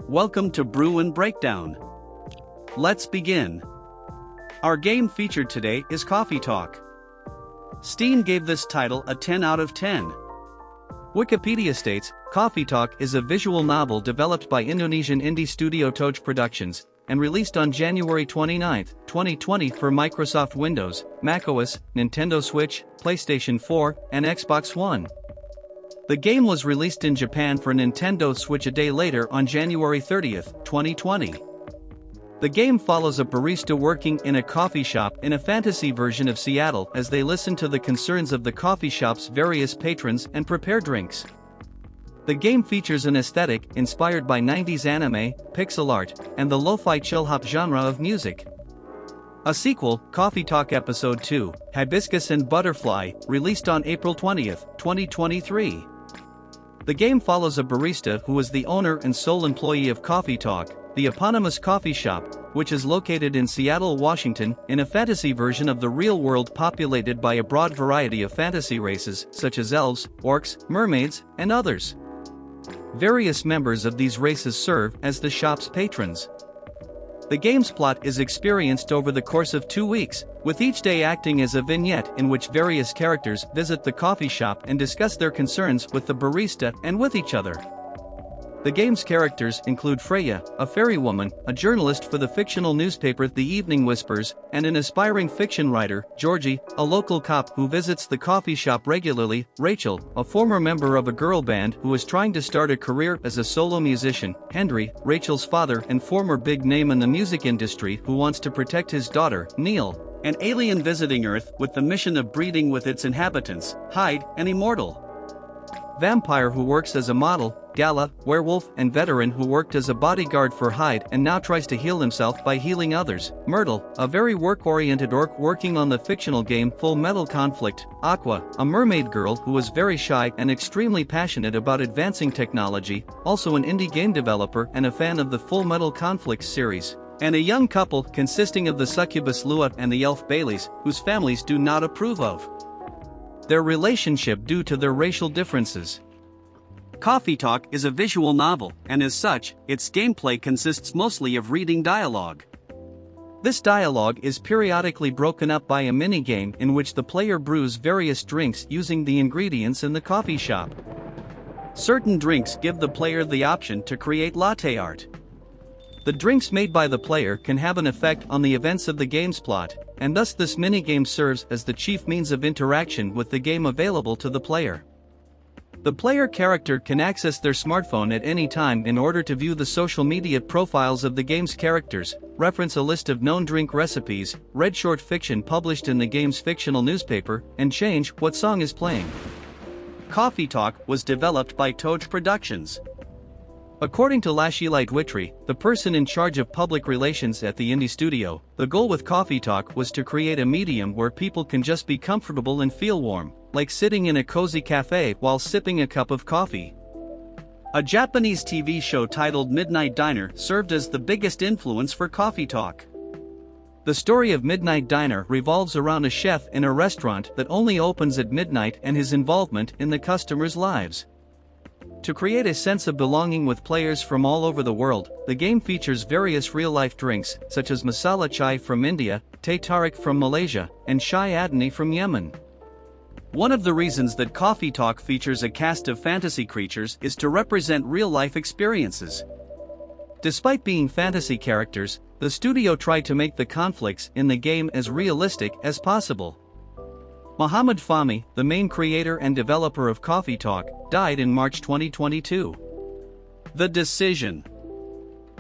Welcome to Brew and Breakdown. Let's begin. Our game featured today is Coffee Talk. Steam gave this title a 10 out of 10. Wikipedia states, Coffee Talk is a visual novel developed by Indonesian indie studio Toge Productions, and released on January 29, 2020 for Microsoft Windows, macOS, Nintendo Switch, PlayStation 4, and Xbox One. The game was released in Japan for Nintendo Switch a day later on January 30, 2020. The game follows a barista working in a coffee shop in a fantasy version of Seattle as they listen to the concerns of the coffee shop's various patrons and prepare drinks. The game features an aesthetic inspired by 90s anime, pixel art, and the lo-fi chillhop genre of music. A sequel, Coffee Talk Episode 2, Hibiscus and Butterfly, released on April 20, 2023. The game follows a barista who is the owner and sole employee of Coffee Talk, the eponymous coffee shop, which is located in Seattle, Washington, in a fantasy version of the real world populated by a broad variety of fantasy races such as elves, orcs, mermaids, and others. Various members of these races serve as the shop's patrons. The game's plot is experienced over the course of 2 weeks, with each day acting as a vignette in which various characters visit the coffee shop and discuss their concerns with the barista and with each other. The game's characters include Freya, a fairy woman, a journalist for the fictional newspaper The Evening Whispers, and an aspiring fiction writer, Georgie, a local cop who visits the coffee shop regularly, Rachel, a former member of a girl band who is trying to start a career as a solo musician, Henry, Rachel's father and former big name in the music industry who wants to protect his daughter, Neil, an alien visiting Earth with the mission of breeding with its inhabitants, Hyde, an immortal vampire who works as a model, Gala, werewolf and veteran who worked as a bodyguard for Hyde and now tries to heal himself by healing others, Myrtle, a very work-oriented orc working on the fictional game Full Metal Conflict, Aqua, a mermaid girl who is very shy and extremely passionate about advancing technology, also an indie game developer and a fan of the Full Metal Conflict series, and a young couple consisting of the succubus Lua and the elf Baileys, whose families do not approve of their relationship due to their racial differences. Coffee Talk is a visual novel, and as such, its gameplay consists mostly of reading dialogue. This dialogue is periodically broken up by a minigame in which the player brews various drinks using the ingredients in the coffee shop. Certain drinks give the player the option to create latte art. The drinks made by the player can have an effect on the events of the game's plot, and thus this minigame serves as the chief means of interaction with the game available to the player. The player character can access their smartphone at any time in order to view the social media profiles of the game's characters, reference a list of known drink recipes, read short fiction published in the game's fictional newspaper, and change what song is playing. Coffee Talk was developed by Toge Productions. According to Lashielite Witry, the person in charge of public relations at the indie studio, the goal with Coffee Talk was to create a medium where people can just be comfortable and feel warm, like sitting in a cozy cafe while sipping a cup of coffee. A Japanese TV show titled Midnight Diner served as the biggest influence for Coffee Talk. The story of Midnight Diner revolves around a chef in a restaurant that only opens at midnight and his involvement in the customers' lives. To create a sense of belonging with players from all over the world, the game features various real-life drinks, such as masala chai from India, teh tarik from Malaysia, and chai adni from Yemen. One of the reasons that Coffee Talk features a cast of fantasy creatures is to represent real-life experiences. Despite being fantasy characters, the studio tried to make the conflicts in the game as realistic as possible. Mohammed Fahmy, the main creator and developer of Coffee Talk, died in March 2022. The Decision.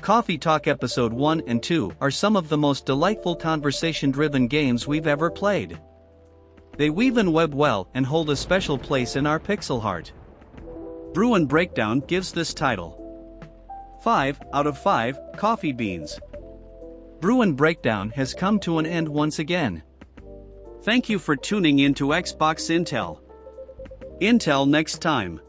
Coffee Talk Episode 1 and 2 are some of the most delightful conversation-driven games we've ever played. They weave and web well and hold a special place in our pixel heart. Brew and Breakdown gives this title 5 out of 5 coffee beans. Brew and Breakdown has come to an end once again. Thank you for tuning in to Xbox Intel. Intel next time.